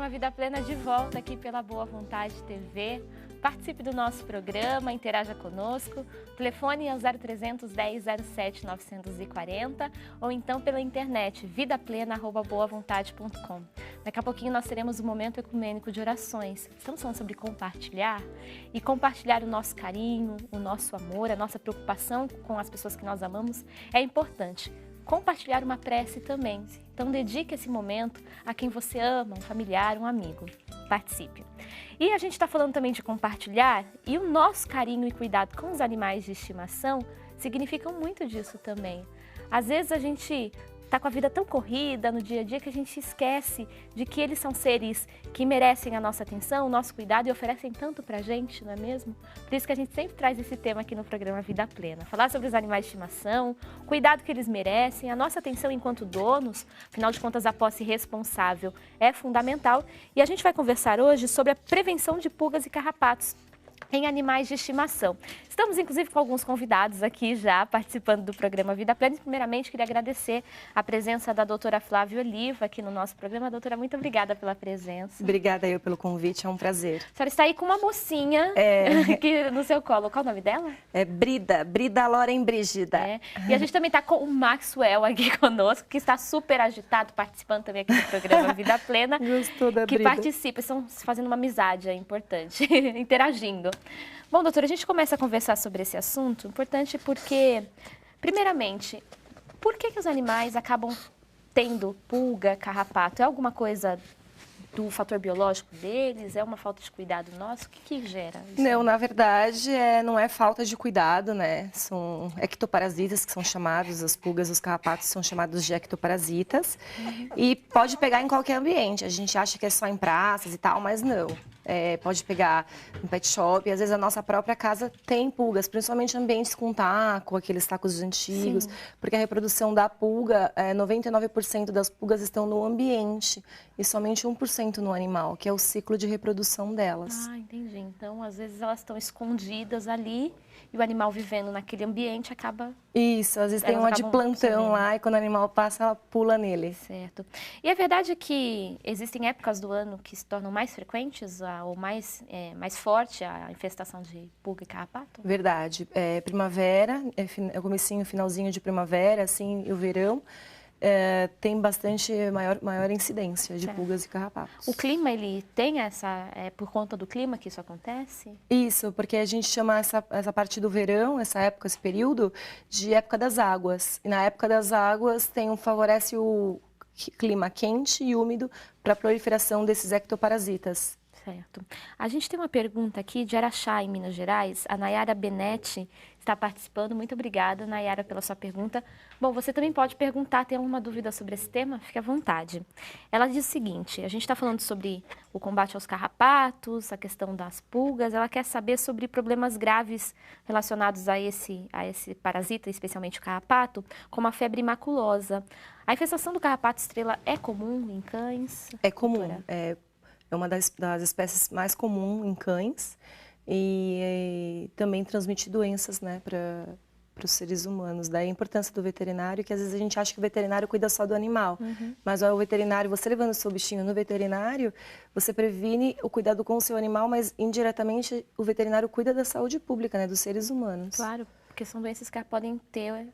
programa Vida Plena de volta aqui pela Boa Vontade TV. Participe do nosso programa, interaja conosco. O telefone é o 0300 10 07 940 ou então pela internet vidaplena@boavontade.com. Daqui a pouquinho nós teremos um momento ecumênico de orações. Estamos falando sobre compartilhar e compartilhar o nosso carinho, o nosso amor, a nossa preocupação com as pessoas que nós amamos é importante. Compartilhar uma prece também. Então, dedique esse momento a quem você ama, um familiar, um amigo. Participe. E a gente está falando também de compartilhar e o nosso carinho e cuidado com os animais de estimação significam muito disso também. Às vezes a gente está com a vida tão corrida no dia a dia que a gente esquece de que eles são seres que merecem a nossa atenção, o nosso cuidado e oferecem tanto pra gente, não é mesmo? Por isso que a gente sempre traz esse tema aqui no programa Vida Plena. Falar sobre os animais de estimação, o cuidado que eles merecem, a nossa atenção enquanto donos, afinal de contas a posse responsável é fundamental. E a gente vai conversar hoje sobre a prevenção de pulgas e carrapatos em animais de estimação. Estamos, inclusive, com alguns convidados aqui já participando do programa Vida Plena. E, primeiramente, queria agradecer a presença da doutora Flávia Oliva aqui no nosso programa. Doutora, muito obrigada pela presença. Obrigada eu pelo convite, é um prazer. A senhora está aí com uma mocinha aqui no seu colo. Qual o nome dela? É Brida Loren Brígida. E a gente também está com o Maxwell aqui conosco, que está super agitado, participando também aqui do programa Vida Plena. Gostou da que Brida? participa, estão fazendo uma amizade, é importante, interagindo. Bom, doutora, a gente começa a conversar sobre esse assunto, importante porque, primeiramente, por que os animais acabam tendo pulga, carrapato? É alguma coisa do fator biológico deles? É uma falta de cuidado nosso? O que gera isso? Não, na verdade, não é falta de cuidado, né? São ectoparasitas que são chamados, as pulgas, os carrapatos são chamados de ectoparasitas. E pode pegar em qualquer ambiente. A gente acha que é só em praças e tal, mas não. Pode pegar no pet shop, às vezes a nossa própria casa tem pulgas, principalmente em ambientes com taco, aqueles tacos antigos, sim, porque a reprodução da pulga, 99% das pulgas estão no ambiente e somente 1% no animal, que é o ciclo de reprodução delas. Ah, entendi. Então, às vezes elas estão escondidas ali e o animal vivendo naquele ambiente acaba... Isso, às vezes tem uma de plantão lá e quando o animal passa, ela pula nele. Certo. E é verdade que existem épocas do ano que se tornam mais frequentes ou mais forte a infestação de pulga e carrapato? Verdade. Primavera, é o comecinho, finalzinho de primavera, assim, e o verão, tem bastante maior incidência de pulgas e carrapatos. O clima, ele tem por conta do clima que isso acontece? Isso, porque a gente chama essa parte do verão, essa época, esse período, de época das águas. E na época das águas favorece o clima quente e úmido para a proliferação desses ectoparasitas. Certo. A gente tem uma pergunta aqui de Araxá, em Minas Gerais. A Nayara Benetti está participando. Muito obrigada, Nayara, pela sua pergunta. Bom, você também pode perguntar, tem alguma dúvida sobre esse tema? Fique à vontade. Ela diz o seguinte, a gente está falando sobre o combate aos carrapatos, a questão das pulgas. Ela quer saber sobre problemas graves relacionados a esse parasita, especialmente o carrapato, como a febre maculosa. A infestação do carrapato estrela é comum em cães? É comum, é uma das espécies mais comuns em cães e também transmite doenças, né, para os seres humanos. Daí a importância do veterinário, que às vezes a gente acha que o veterinário cuida só do animal, mas o veterinário, você levando o seu bichinho no veterinário, você previne o cuidado com o seu animal, mas indiretamente o veterinário cuida da saúde pública, né, dos seres humanos. Claro, porque são doenças que podem ter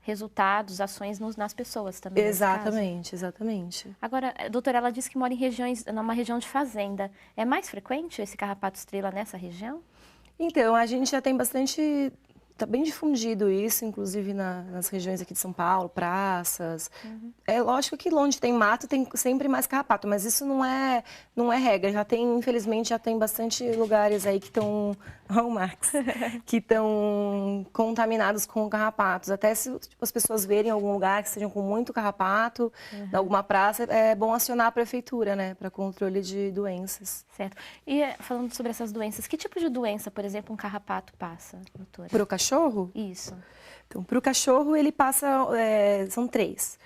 resultados, ações nas pessoas também. Exatamente, exatamente. Agora, doutora, ela disse que mora numa região de fazenda. É mais frequente esse carrapato estrela nessa região? Então, a gente já tem bastante... Está bem difundido isso, inclusive nas regiões aqui de São Paulo, praças. É lógico que onde tem mato tem sempre mais carrapato, mas isso não é regra. Infelizmente, já tem bastante lugares aí que estão, que estão contaminados com carrapatos. Até se as pessoas verem algum lugar que estejam com muito carrapato, em alguma praça, é bom acionar a prefeitura, né, para controle de doenças. Certo. E falando sobre essas doenças, que tipo de doença, por exemplo, um carrapato passa, doutora? Para o cachorro? Isso. Então, para o cachorro, ele passa... são 3.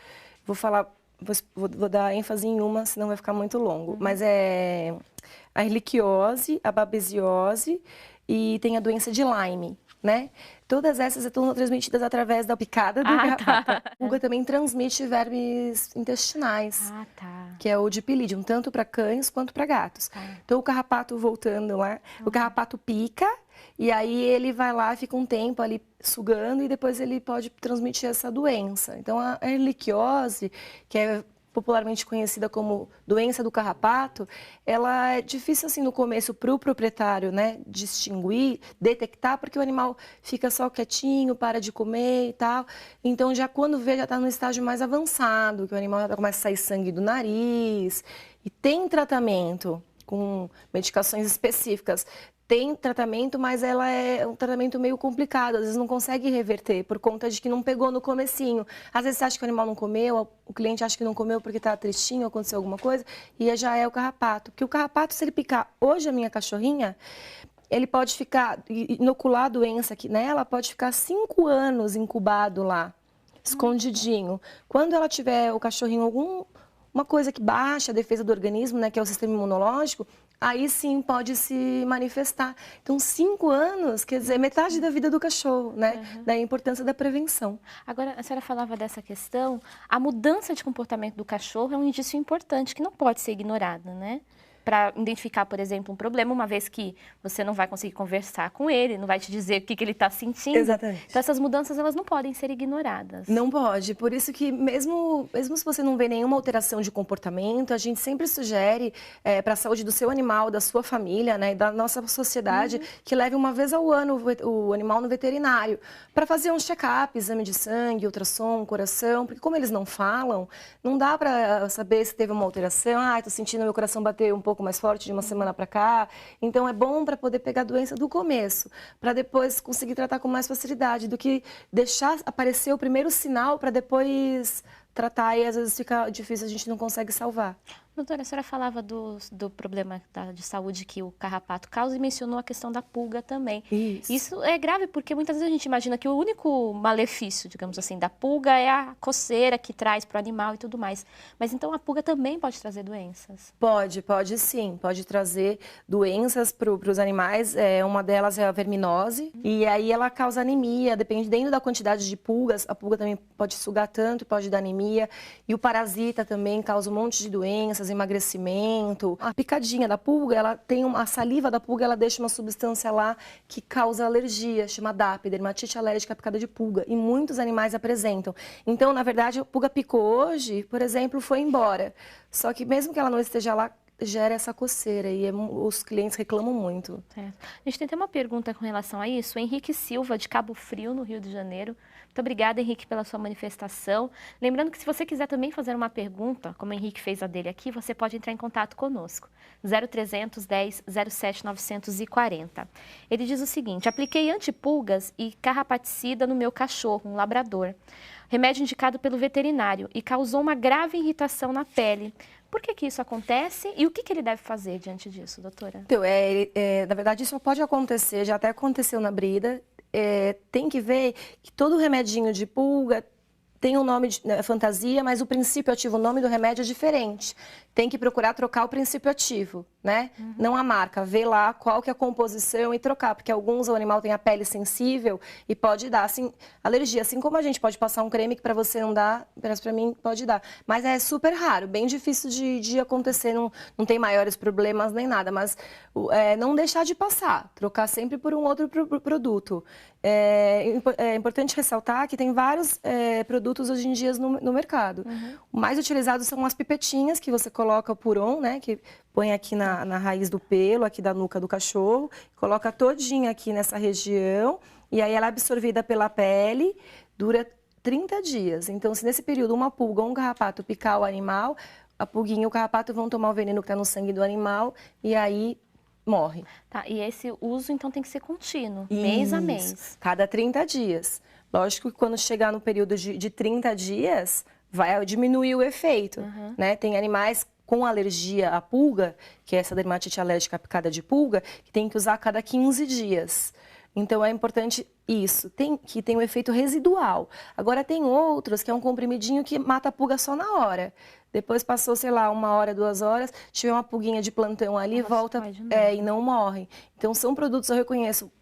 Vou dar ênfase em uma, senão vai ficar muito longo. Mas é a erliquiose, a babesiose e tem a doença de Lyme. né? Todas essas estão transmitidas através da picada do carrapato. Tá. A pulga também transmite vermes intestinais, Tá. que é o dipilídeo, tanto para cães quanto para gatos. Tá. Então, o carrapato, voltando lá, o carrapato pica, e aí ele vai lá, fica um tempo ali sugando, e depois ele pode transmitir essa doença. Então, a erliquiose, que é popularmente conhecida como doença do carrapato, ela é difícil assim no começo para o proprietário, né, distinguir, detectar, porque o animal fica só quietinho, para de comer e tal. Então já quando vê, já está no estágio mais avançado, que o animal já começa a sair sangue do nariz. E tem tratamento com medicações específicas. Tem tratamento, mas ela é um tratamento meio complicado, às vezes não consegue reverter, por conta de que não pegou no comecinho. Às vezes você acha que o animal não comeu, o cliente acha que não comeu porque está tristinho, aconteceu alguma coisa, e já é o carrapato. Porque o carrapato, se ele picar hoje a minha cachorrinha, ele pode ficar, inocular a doença aqui nela, pode ficar 5 anos incubado lá, escondidinho. Quando ela tiver, o cachorrinho, uma coisa que baixa a defesa do organismo, né, que é o sistema imunológico, aí sim pode se manifestar. Então, 5 anos, quer dizer, metade da vida do cachorro, né? Daí a importância da prevenção. Agora, a senhora falava dessa questão, a mudança de comportamento do cachorro é um indício importante que não pode ser ignorado, né? Para identificar, por exemplo, um problema, uma vez que você não vai conseguir conversar com ele, não vai te dizer o que ele está sentindo. Exatamente. Então, essas mudanças, elas não podem ser ignoradas. Não pode. Por isso que, mesmo se você não vê nenhuma alteração de comportamento, a gente sempre sugere para a saúde do seu animal, da sua família, né, e da nossa sociedade, que leve uma vez ao ano o animal no veterinário, para fazer um check-up, exame de sangue, ultrassom, coração, porque como eles não falam, não dá para saber se teve uma alteração. Ah, estou sentindo meu coração bater um pouco mais forte de uma semana para cá. Então é bom para poder pegar a doença do começo, para depois conseguir tratar com mais facilidade, do que deixar aparecer o primeiro sinal para depois tratar e às vezes fica difícil, a gente não consegue salvar. Doutora, a senhora falava do problema de saúde que o carrapato causa e mencionou a questão da pulga também. Isso é grave porque muitas vezes a gente imagina que o único malefício, digamos assim, da pulga é a coceira que traz para o animal e tudo mais. Mas então a pulga também pode trazer doenças? Pode sim. Pode trazer doenças para os animais. Uma delas é a verminose. E aí ela causa anemia, dependendo da quantidade de pulgas. A pulga também pode sugar tanto, pode dar anemia. E o parasita também causa um monte de doenças, emagrecimento. A picadinha da pulga, a saliva da pulga, ela deixa uma substância lá que causa alergia, chama DAP, dermatite alérgica à picada de pulga. E muitos animais apresentam. Então, na verdade, a pulga picou hoje, por exemplo, foi embora. Só que mesmo que ela não esteja lá, gera essa coceira e os clientes reclamam muito. A gente tem até uma pergunta com relação a isso. O Henrique Silva, de Cabo Frio, no Rio de Janeiro. Muito obrigada, Henrique, pela sua manifestação. Lembrando que se você quiser também fazer uma pergunta, como o Henrique fez a dele aqui, você pode entrar em contato conosco. 0300 10 07 940. Ele diz o seguinte: apliquei antipulgas e carrapaticida no meu cachorro, um labrador. Remédio indicado pelo veterinário e causou uma grave irritação na pele. Por que isso acontece e o que ele deve fazer diante disso, doutora? Então, na verdade, isso pode acontecer, já até aconteceu na brida. Tem que ver que todo remedinho de pulga tem um nome de fantasia, mas o princípio ativo, o nome do remédio é diferente. Tem que procurar trocar o princípio ativo, né? Não a marca, ver lá qual que é a composição e trocar, porque o animal tem a pele sensível e pode dar assim, alergia. Assim como a gente pode passar um creme que para você não dá, para mim pode dar. Mas é super raro, bem difícil de acontecer, não tem maiores problemas nem nada. Mas não deixar de passar, trocar sempre por um outro produto. É importante ressaltar que tem vários produtos hoje em dia no mercado. O mais utilizado são as pipetinhas que você coloca o Puron, né, que põe aqui na raiz do pelo, aqui da nuca do cachorro, coloca todinha aqui nessa região, e aí ela é absorvida pela pele, dura 30 dias. Então, se nesse período uma pulga ou um carrapato picar o animal, a pulguinha e o carrapato vão tomar o veneno que está no sangue do animal, e aí morre. Tá, e esse uso, então, tem que ser contínuo, mês a mês. Cada 30 dias. Lógico que quando chegar no período de 30 dias, vai diminuir o efeito, né? Tem animais com alergia à pulga, que é essa dermatite alérgica à picada de pulga, que tem que usar a cada 15 dias. Então, é importante isso, que tem um efeito residual. Agora, tem outros que é um comprimidinho que mata a pulga só na hora. Depois passou, sei lá, 1 hora, 2 horas, tiver uma pulguinha de plantão ali, volta e não morre. Então, são produtos, eu reconheço,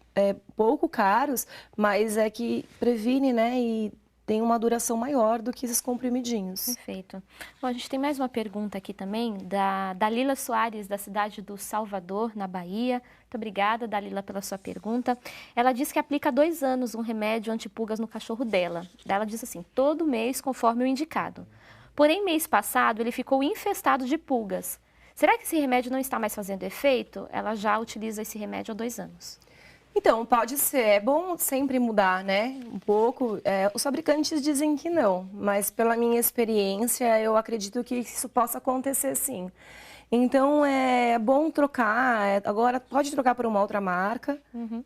pouco caros, mas é que previne, né? E tem uma duração maior do que esses comprimidinhos. Perfeito. Bom, a gente tem mais uma pergunta aqui também, da Dalila Soares, da cidade do Salvador, na Bahia. Muito obrigada, Dalila, pela sua pergunta. Ela diz que aplica há 2 anos um remédio antipulgas no cachorro dela. Ela diz assim, todo mês conforme o indicado. Porém, mês passado, ele ficou infestado de pulgas. Será que esse remédio não está mais fazendo efeito? Ela já utiliza esse remédio há 2 anos. Então, pode ser. É bom sempre mudar, né? Um pouco. Os fabricantes dizem que não, mas pela minha experiência, eu acredito que isso possa acontecer sim. Então, é bom trocar. Agora, pode trocar por uma outra marca.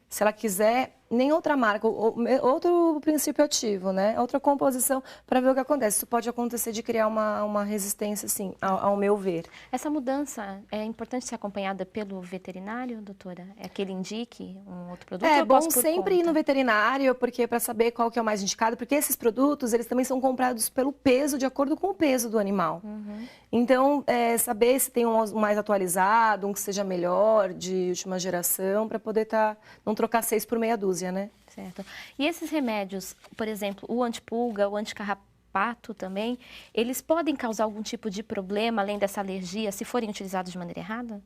Se ela quiser, nem outra marca, outro princípio ativo, né? Outra composição, para ver o que acontece. Isso pode acontecer de criar uma resistência, sim, ao meu ver. Essa mudança é importante ser acompanhada pelo veterinário, doutora? É que ele indique um outro produto? É bom sempre ir no veterinário, porque para saber qual que é o mais indicado, porque esses produtos, eles também são comprados pelo peso, de acordo com o peso do animal. Então, saber se tem um mais atualizado, um que seja melhor, de última geração, para poder não trocar 6 por meia dúzia, né? Certo. E esses remédios, por exemplo, o antipulga, o anticarrapato também, eles podem causar algum tipo de problema, além dessa alergia, se forem utilizados de maneira errada?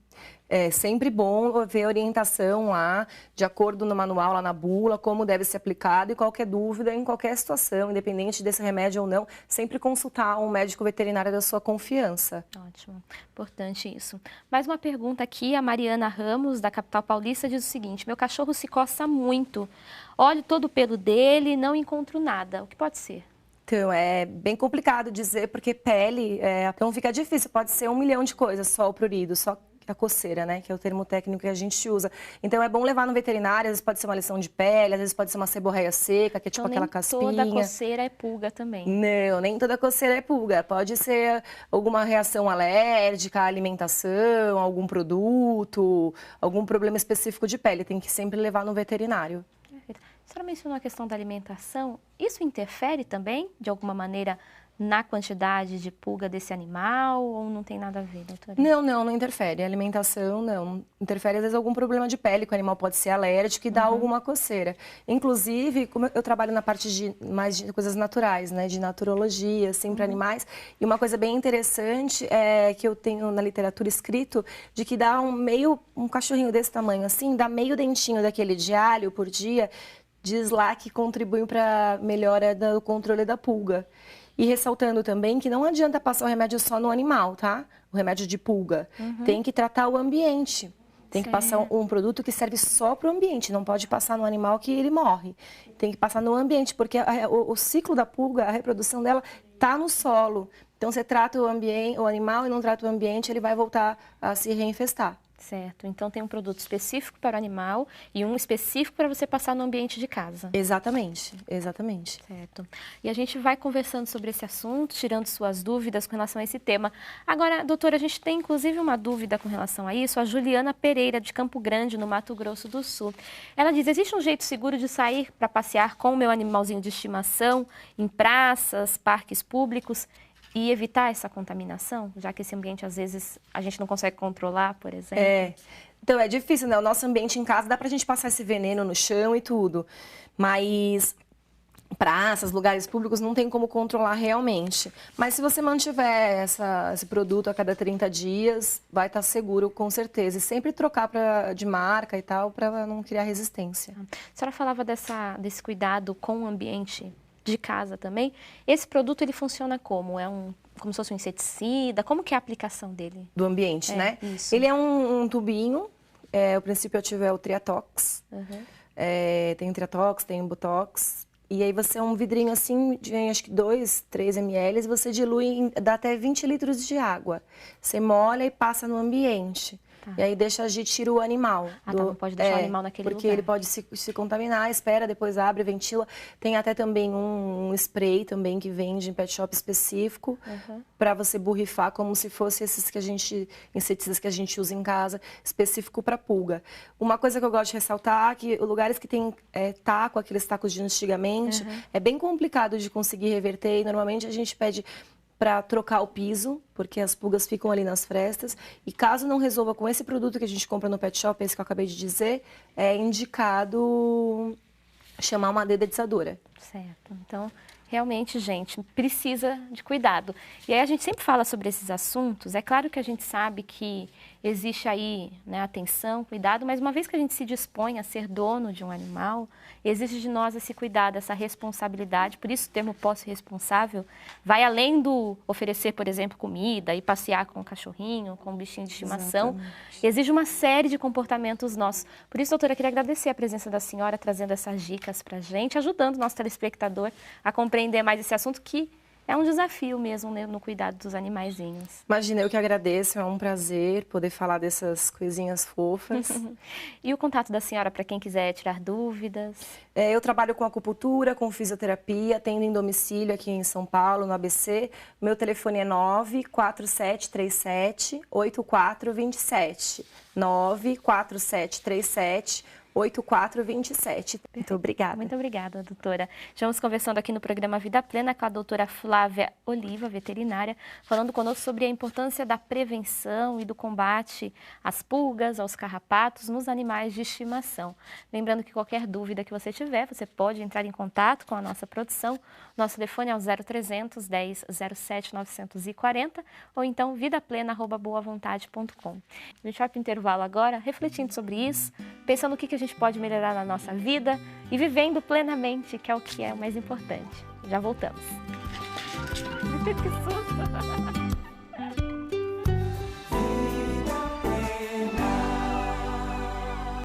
É sempre bom ver a orientação lá, de acordo no manual, lá na bula, como deve ser aplicado e qualquer dúvida em qualquer situação, independente desse remédio ou não, sempre consultar um médico veterinário da sua confiança. Ótimo, importante isso. Mais uma pergunta aqui, a Mariana Ramos, da capital paulista, diz o seguinte, meu cachorro se coça muito, olho todo o pelo dele e não encontro nada, o que pode ser? Então, é bem complicado dizer, porque pele, então fica difícil, pode ser 1 milhão de coisas, só o prurido, só a coceira, né, que é o termo técnico que a gente usa. Então, é bom levar no veterinário, às vezes pode ser uma lição de pele, às vezes pode ser uma seborreia seca, que é tipo aquela caspinha. Toda coceira é pulga também. Não, nem toda coceira é pulga. Pode ser alguma reação alérgica à alimentação, algum produto, algum problema específico de pele. Tem que sempre levar no veterinário. Perfeito. A senhora mencionou a questão da alimentação. Isso interfere também, de alguma maneira, na quantidade de pulga desse animal ou não tem nada a ver, doutora? Não interfere. A alimentação não. Interfere, às vezes, algum problema de pele, que o animal pode ser alérgico e dá alguma coceira. Inclusive, como eu trabalho na parte mais de coisas naturais, né? De naturologia, assim, para animais. E uma coisa bem interessante é que eu tenho na literatura escrito de que dá um cachorrinho desse tamanho, assim, dá meio dentinho daquele de alho por dia, diz lá que contribui para a melhora do controle da pulga. E ressaltando também que não adianta passar o remédio só no animal, tá? O remédio de pulga. Tem que tratar o ambiente. Tem que passar um produto que serve só para o ambiente. Não pode passar no animal que ele morre. Tem que passar no ambiente, porque o ciclo da pulga, a reprodução dela, está no solo. Então, você trata o animal e não trata o ambiente, ele vai voltar a se reinfestar. Certo. Então, tem um produto específico para o animal e um específico para você passar no ambiente de casa. Exatamente, exatamente. Certo. E a gente vai conversando sobre esse assunto, tirando suas dúvidas com relação a esse tema. Agora, doutora, a gente tem inclusive uma dúvida com relação a isso. A Juliana Pereira, de Campo Grande, no Mato Grosso do Sul. Ela diz, existe um jeito seguro de sair para passear com o meu animalzinho de estimação em praças, parques públicos e evitar essa contaminação, já que esse ambiente, às vezes, a gente não consegue controlar, por exemplo? Então, é difícil, né? O nosso ambiente em casa dá pra gente passar esse veneno no chão e tudo, mas praças, lugares públicos, não tem como controlar realmente. Mas se você mantiver esse produto a cada 30 dias, vai estar seguro, com certeza. E sempre trocar de marca e tal, para não criar resistência. A senhora falava desse cuidado com o ambiente de casa também. Esse produto, ele funciona como? Como se fosse um inseticida? Como que é a aplicação dele? Do ambiente, né? Isso. Ele é um tubinho, o princípio ativo é o Triatox. Tem o Triatox, tem o Botox. E aí você é um vidrinho assim, de acho que 2, 3 ml, e você dilui, dá até 20 litros de água. Você molha e passa no ambiente. E aí deixa agir, tira o animal. Não pode deixar o animal naquele lugar. Porque ele pode se contaminar, espera, depois abre, ventila. Tem até também um spray também que vende em pet shop específico para você borrifar, como se fosse esses inseticidas que a gente usa em casa, específico para pulga. Uma coisa que eu gosto de ressaltar é que lugares que tem aqueles tacos de antigamente, é bem complicado de conseguir reverter e normalmente a gente pede para trocar o piso, porque as pulgas ficam ali nas frestas. E caso não resolva com esse produto que a gente compra no pet shop, esse que eu acabei de dizer, é indicado chamar uma dedetizadora. Certo. Então, realmente, gente, precisa de cuidado. E aí a gente sempre fala sobre esses assuntos. É claro que a gente sabe que existe aí, né, atenção, cuidado, mas uma vez que a gente se dispõe a ser dono de um animal, exige de nós esse cuidado, essa responsabilidade. Por isso o termo posse-responsável vai além do oferecer, por exemplo, comida e passear com o cachorrinho, com o bichinho de estimação. Exatamente. Exige uma série de comportamentos nossos. Por isso, doutora, eu queria agradecer a presença da senhora trazendo essas dicas para a gente, ajudando o nosso telespectador a compreender mais esse assunto que é um desafio mesmo, né, no cuidado dos animaizinhos. Imagina, eu que agradeço, é um prazer poder falar dessas coisinhas fofas. E o contato da senhora para quem quiser tirar dúvidas? Eu trabalho com acupuntura, com fisioterapia, atendo em domicílio aqui em São Paulo, no ABC. Meu telefone é 94737-8427. 94737-8427. Muito obrigada. Muito obrigada, doutora. Estamos conversando aqui no programa Vida Plena com a doutora Flávia Oliva, veterinária, falando conosco sobre a importância da prevenção e do combate às pulgas, aos carrapatos nos animais de estimação. Lembrando que qualquer dúvida que você tiver, você pode entrar em contato com a nossa produção. Nosso telefone é o 0300 10 07 940 ou então vidaplena@boavontade.com. A gente vai para o intervalo agora, refletindo sobre isso, pensando o que a gente pode melhorar na nossa vida e vivendo plenamente, que é o mais importante. Já voltamos. Que susto!